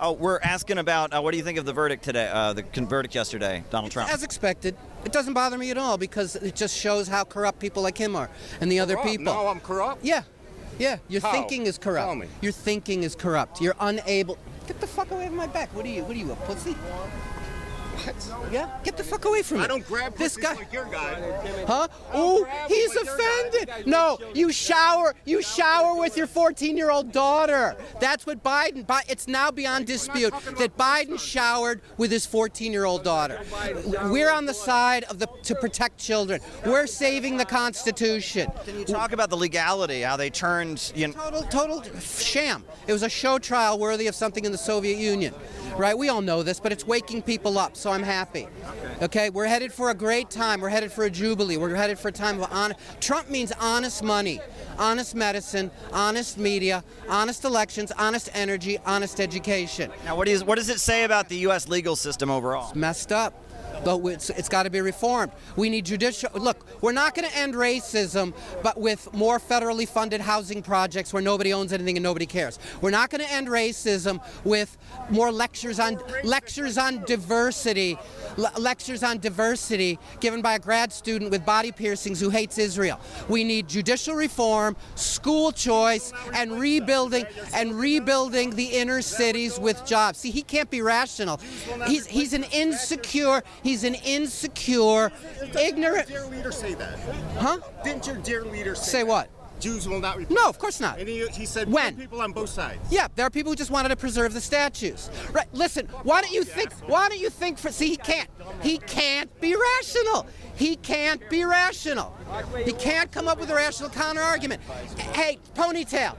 Oh, we're asking about what do you think of the verdict today, the verdict yesterday, Donald Trump? As expected. It doesn't bother me at all because it just shows how corrupt people like him are and the other people. No, I'm corrupt? Yeah. Yeah. Your How? thinking is corrupt. Tell me. Your thinking is corrupt. You're unable. Get the fuck away from my back. What are you, a pussy? What? Yeah? Get the fuck away from me. I don't grab this pussies guy. like your guy. Huh? Oh, he's offended. No, you shower with your 14-year-old daughter. That's what Biden. It's now beyond dispute that Biden showered with his 14-year-old daughter. We're on the side of to protect children. We're saving the Constitution. Can you talk about the legality, how they turned? Total sham. It was a show trial worthy of something in the Soviet Union. Right? We all know this, but it's waking people up, so I'm happy. Okay? We're headed for a great time. We're headed for a jubilee. We're headed for a time of honest. Trump means honest money, honest medicine, honest media, honest elections, honest energy, honest education. Now, what does it say about the U.S. legal system overall? It's messed up. Though it's got to be reformed. We need judicial. Look, we're not going to end racism, but with more federally funded housing projects where nobody owns anything and nobody cares. We're not going to end racism with more lectures on diversity. Lectures on diversity given by a grad student with body piercings who hates Israel. We need judicial reform, school choice, and rebuilding the inner cities with jobs. See, he can't be rational. He's an insecure, ignorant. Didn't your dear leader say that? Huh? Didn't your dear leader Say what? Jews will not repeat. No, of course not. And he said when? People on both sides. Yeah, there are people who just wanted to preserve the statues. Right? Listen, why don't you think? See, he can't be rational. He can't be rational. He can't come up with a rational counter argument. Hey, ponytail.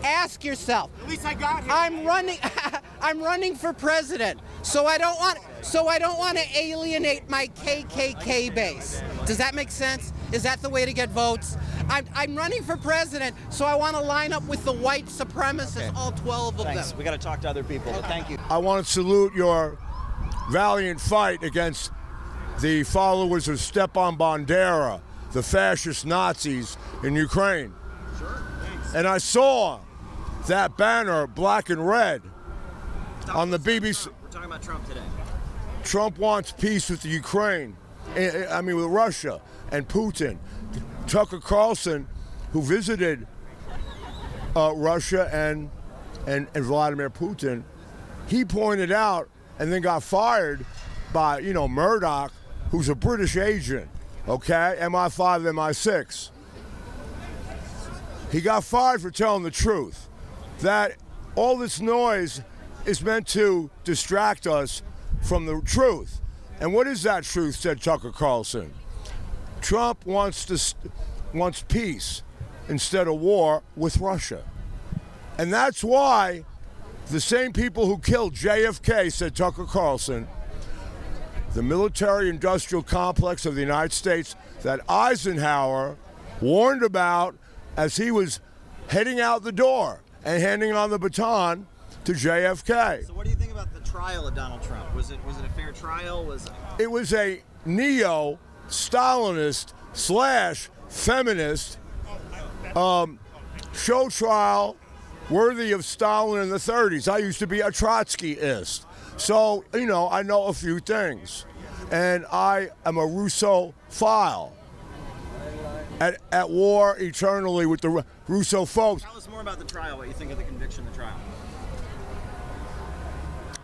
Ask yourself. At least I got here. I'm running for president, so I don't want to alienate my KKK base. Does that make sense? Is that the way to get votes? I'm running for president, so I want to line up with the white supremacists, all 12 of Thanks. them. We got to talk to other people. But thank you. I want to salute your valiant fight against the followers of Stepan Bandera, the fascist Nazis in Ukraine. Sure. Thanks. And I saw that banner, black and red, on the BBC. We're talking about Trump today. Trump wants peace with the Ukraine, with Russia and Putin. Tucker Carlson, who visited Russia and Vladimir Putin, he pointed out and then got fired by, Murdoch, who's a British agent, okay, MI5, MI6. He got fired for telling the truth, that all this noise is meant to distract us from the truth. And what is that truth, said Tucker Carlson. Trump wants peace instead of war with Russia. And that's why the same people who killed JFK, said Tucker Carlson, the military-industrial complex of the United States that Eisenhower warned about as he was heading out the door and handing on the baton to JFK. So what do you think about the trial of Donald Trump? Was it a fair trial? It was a neo-Stalinist / feminist show trial worthy of Stalin in the 30s. I used to be a Trotskyist. So, I know a few things. And I am a Russophile. At war eternally with the Russophobes. Tell us more about the trial, what you think of the conviction of the trial.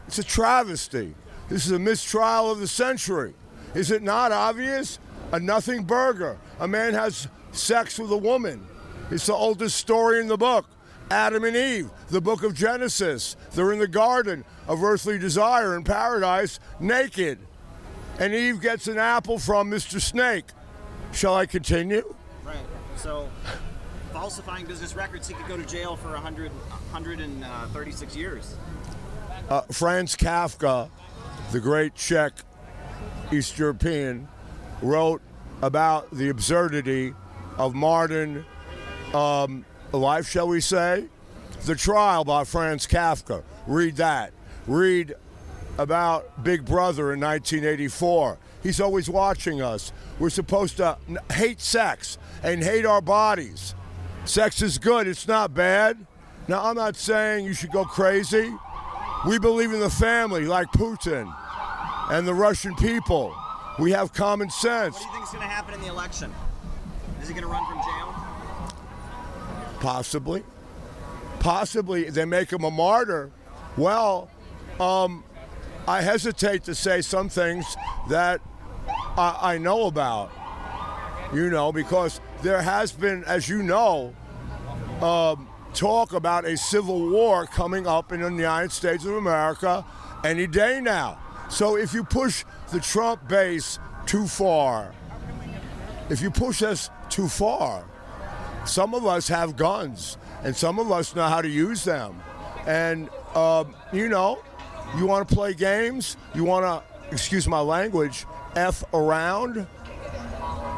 It's a travesty. This is a mistrial of the century. Is it not obvious? A nothing burger. A man has sex with a woman. It's the oldest story in the book. Adam and Eve, the book of Genesis. They're in the garden of earthly desire in paradise, naked. And Eve gets an apple from Mr. Snake. Shall I continue? Right. So, falsifying business records, he could go to jail for 136 years. Franz Kafka, the great Czech East European, wrote about the absurdity of modern life, shall we say? The Trial by Franz Kafka. Read that. Read about Big Brother in 1984. He's always watching us. We're supposed to hate sex and hate our bodies. Sex is good. It's not bad. Now, I'm not saying you should go crazy, We believe in the family like Putin and the Russian people. We have common sense. What do you think is going to happen in the election? Is he going to run from jail? Possibly. Possibly they make him a martyr. Well, I hesitate to say some things that I know about, because there has been, as you know, talk about a civil war coming up in the United States of America any day now. So if you push the Trump base too far, if you push us too far, some of us have guns and some of us know how to use them. And, you want to play games, you want to, excuse my language, F around,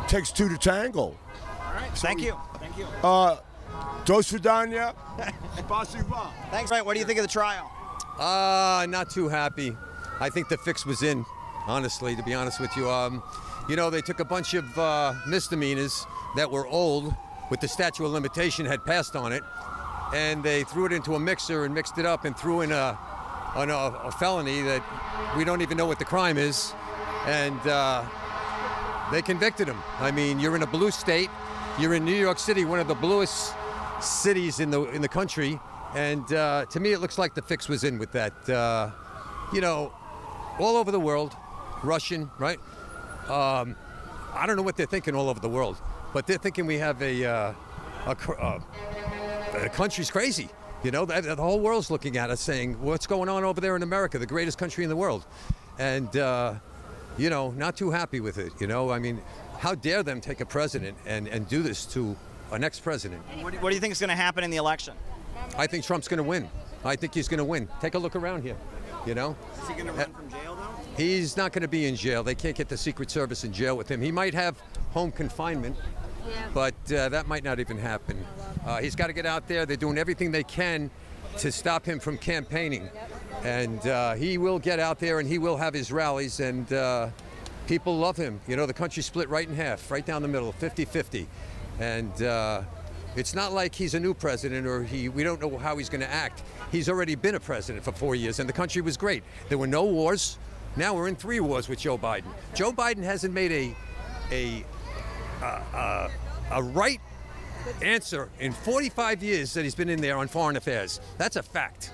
takes two to tango. All right, thank you. Do svidaniya. Spasiba. Thanks, Mike. What do you think of the trial? Not too happy. I think the fix was in, honestly, to be honest with you. They took a bunch of misdemeanors that were old, with the statute of limitation had passed on it, and they threw it into a mixer and mixed it up and threw in a felony that we don't even know what the crime is, and they convicted him. I mean, you're in a blue state, you're in New York City, one of the bluest cities in the country, and to me it looks like the fix was in with that. All over the world, Russian, right? I don't know what they're thinking all over the world, but they're thinking we have the country's crazy. The whole world's looking at us saying, what's going on over there in America, the greatest country in the world? And, not too happy with it, I mean, how dare them take a president and do this to an ex-president? What do you think is going to happen in the election? I think Trump's going to win. I think he's going to win. Take a look around here, Is he going to run from jail, though? He's not going to be in jail. They can't get the Secret Service in jail with him. He might have home confinement, but that might not even happen. He's got to get out there. They're doing everything they can to stop him from campaigning. And he will get out there and he will have his rallies, and people love him. The country's split right in half, right down the middle, 50-50. And it's not like he's a new president or we don't know how he's going to act. He's already been a president for 4 years and the country was great. There were no wars. Now we're in 3 wars with Joe Biden. Joe Biden hasn't made a right answer in 45 years that he's been in there on foreign affairs. That's a fact.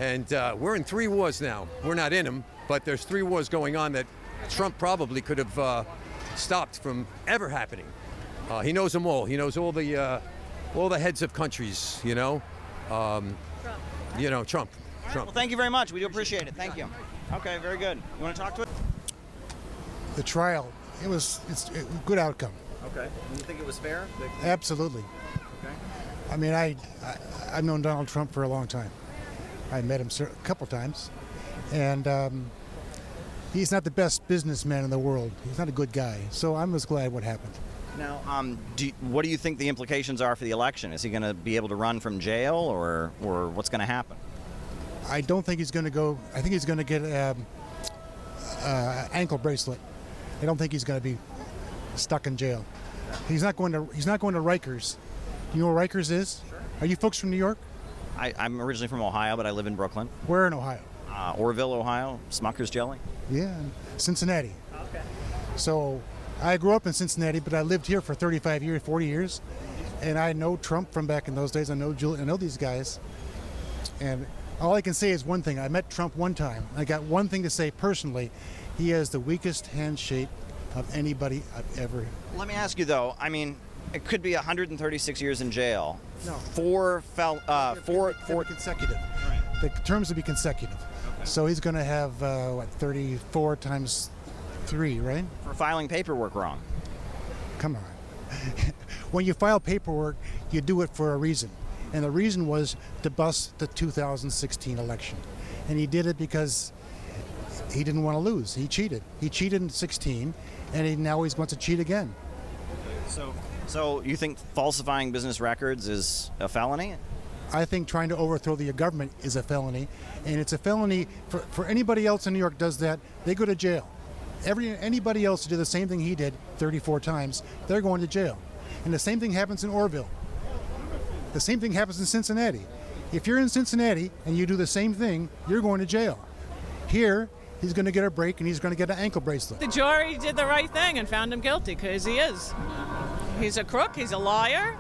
And we're in 3 wars now. We're not in them, but there's 3 wars going on that Trump probably could have stopped from ever happening. He knows them all. He knows all the heads of countries. Trump. Trump. Well, thank you very much. We do appreciate it. Thank you. Okay, very good. You want to talk to it? The trial, it's a good outcome. Okay. You think it was fair? Absolutely. Okay. I mean, I've known Donald Trump for a long time. I met him a couple times, and he's not the best businessman in the world. He's not a good guy. So I'm just glad what happened. Now, what do you think the implications are for the election? Is he going to be able to run from jail, or what's going to happen? I don't think he's going to go. I think he's going to get an ankle bracelet. I don't think he's going to be stuck in jail. He's not going to Rikers. You know where Rikers is? Sure. Are you folks from New York? I'm originally from Ohio, but I live in Brooklyn. Where in Ohio? Orville, Ohio. Smucker's Jelly. Yeah, Cincinnati. Okay. So I grew up in Cincinnati, but I lived here for 35 years, 40 years, and I know Trump from back in those days. I know Julie. I know these guys, and all I can say is one thing. I met Trump one time. I got one thing to say personally. He has the weakest handshake of anybody I've ever. Let me ask you though. I mean, it could be 136 years in jail. No. Uh, Four consecutive. Right. The terms would be consecutive. Okay. So he's going to have 34 times 3, right? For filing paperwork wrong. Come on. When you file paperwork, you do it for a reason. And the reason was to bust the 2016 election. And he did it because he didn't want to lose. He cheated. He cheated in 16, and now he's going to cheat again. So you think falsifying business records is a felony? I think trying to overthrow the government is a felony, and it's a felony for anybody else in New York does that, they go to jail. Anybody else who did the same thing he did 34 times, they're going to jail. And the same thing happens in Orville. The same thing happens in Cincinnati. If you're in Cincinnati and you do the same thing, you're going to jail. Here, he's going to get a break and he's going to get an ankle bracelet. The jury did the right thing and found him guilty because he is. He's a crook, he's a liar,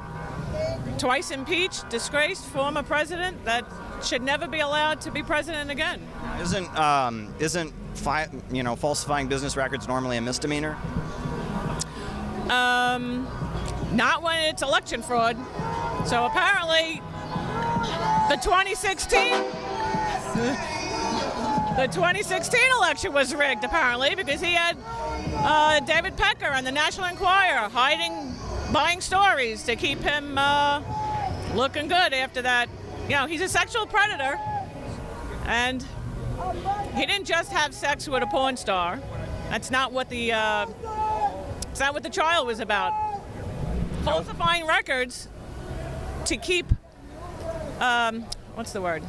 twice impeached, disgraced former president that should never be allowed to be president again. Isn't falsifying business records normally a misdemeanor? Not when it's election fraud. So apparently the 2016 election was rigged, apparently, because he had David Pecker and the National Enquirer buying stories to keep him looking good after that. You know, he's a sexual predator, and he didn't just have sex with a porn star. That's not what the trial was about. Falsifying records to keep, what's the word?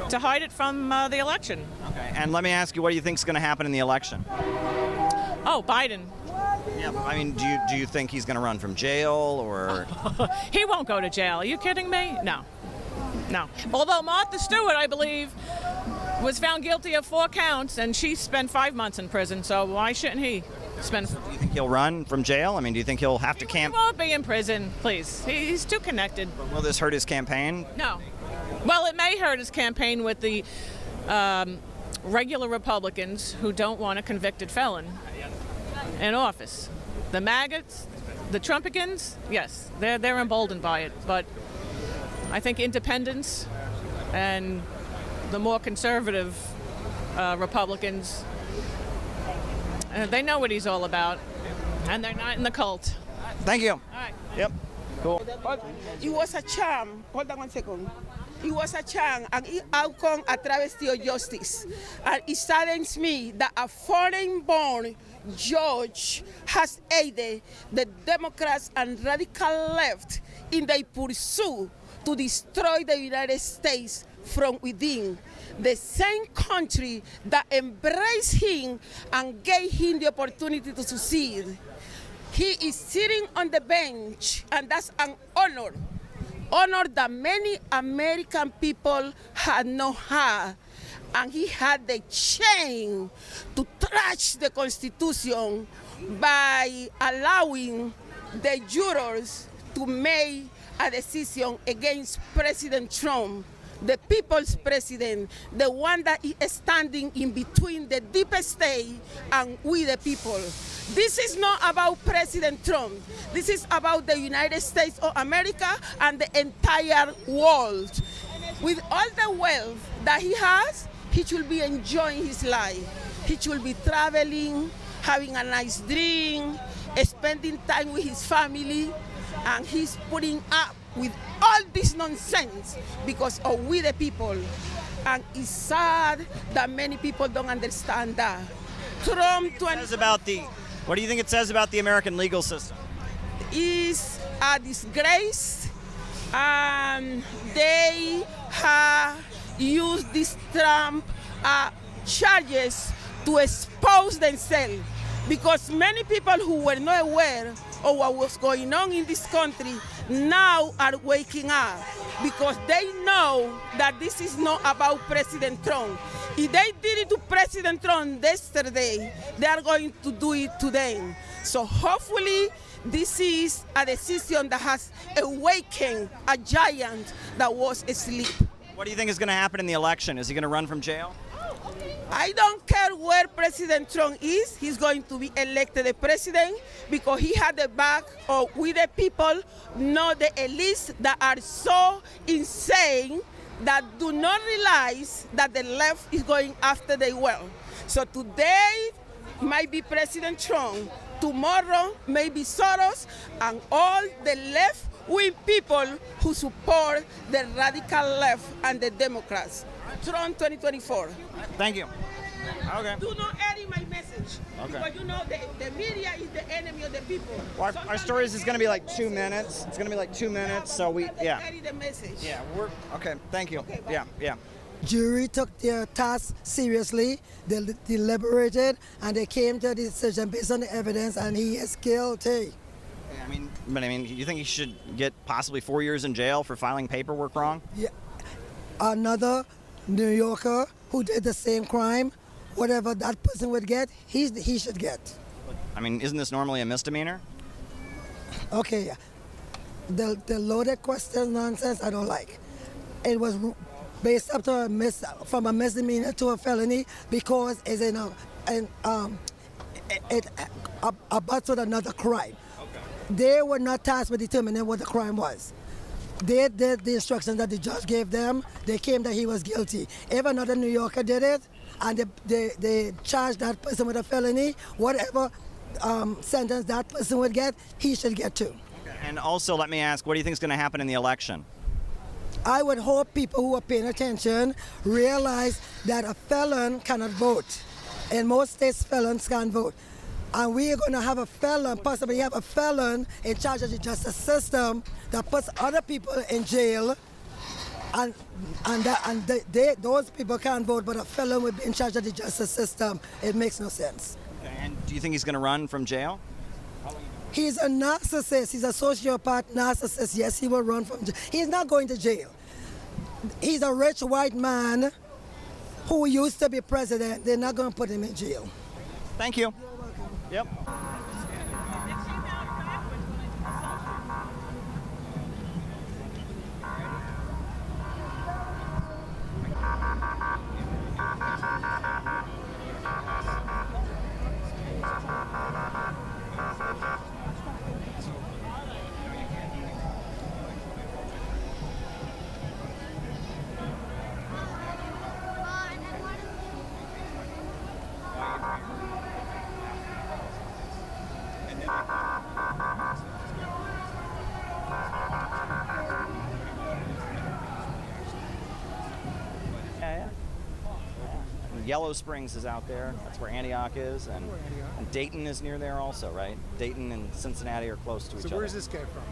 To hide it from the election. Okay, and let me ask you, what do you think is going to happen in the election? Oh, Biden. Yeah, I mean, do you think he's going to run from jail, or? He won't go to jail. Are you kidding me? No. Although Martha Stewart, I believe, was found guilty of 4 counts, and she spent 5 months in prison. So why shouldn't he spend? Do you think he'll run from jail? I mean, do you think he'll have to camp? He won't be in prison, please. He's too connected. Will this hurt his campaign? No. Well, it may hurt his campaign with the regular Republicans who don't want a convicted felon in office. The maggots, the Trumpicans, yes, they're emboldened by it. But I think independents and the more conservative Republicans, they know what he's all about, and they're not in the cult. Thank you. All right. Yep. Cool. It was a charm. Hold on 1 second. It was a charm, and it outcome a travesty of justice. And it saddens me that a foreign-born judge has aided the Democrats and radical left in their pursuit to destroy the United States from within. The same country that embraced him and gave him the opportunity to succeed. He is sitting on the bench, and that's an honor. Honor that many American people had not had. And he had the shame to trash the Constitution by allowing the jurors to make a decision against President Trump, the people's president, the one that is standing in between the deep state and we the people. This is not about President Trump. This is about the United States of America and the entire world. With all the wealth that he has, he should be enjoying his life. He should be traveling, having a nice drink, spending time with his family, and he's putting up with all this nonsense because of we the people. And it's sad that many people don't understand that. Trump What do you think it says about the American legal system? Is a disgrace, and they have used this Trump charges to expose themselves, because many people who were not aware of what was going on in this country now are waking up, because they know that this is not about President Trump. If they did it to President Trump yesterday, they are going to do it to them. So hopefully this is a decision that has awakened a giant that was asleep. What do you think is going to happen in the election? Is he going to run from jail? I don't care where President Trump is. He's going to be elected the president because he had the back of we the people, not the elites that are so insane that do not realize that the left is going after their wealth. So today might be President Trump, tomorrow maybe Soros, and all the left-wing people who support the radical left and the Democrats. Trump 2024. Thank you. Okay. Do not edit my message. Okay. Because you know the media is the enemy of the people. Well, our stories is going to be like 2 minutes. It's going to be like 2 minutes, so we, yeah. Edit the message. Yeah, okay, thank you. Okay, yeah. Jury took their task seriously, they deliberated, and they came to a decision based on the evidence, and he is guilty. But you think he should get possibly 4 years in jail for filing paperwork wrong? Yeah. Another New Yorker who did the same crime, whatever that person would get, he should get. Isn't this normally a misdemeanor? Okay, the loaded question nonsense I don't like. It was based up to from a misdemeanor to a felony because it's it abuts with another crime. They were not tasked with determining what the crime was. They did the instructions that the judge gave them. They came that he was guilty. If another New Yorker did it, and they charged that person with a felony, whatever sentence that person would get, he should get too. And also, let me ask, what do you think is going to happen in the election? I would hope people who are paying attention realize that a felon cannot vote. In most states, felons can't vote. And we are going to have a felon, possibly have a felon in charge of the justice system that puts other people in jail. And those people can't vote, but a felon would be in charge of the justice system. It makes no sense. And do you think he's going to run from jail? He's a narcissist. He's a sociopath narcissist. Yes, he will run from jail. He's not going to jail. He's a rich white man who used to be president. They're not going to put him in jail. Thank you. Yep. Yellow Springs is out there. That's where Antioch is, and Dayton is near there also, right? Dayton and Cincinnati are close to each other. So where's this guy from?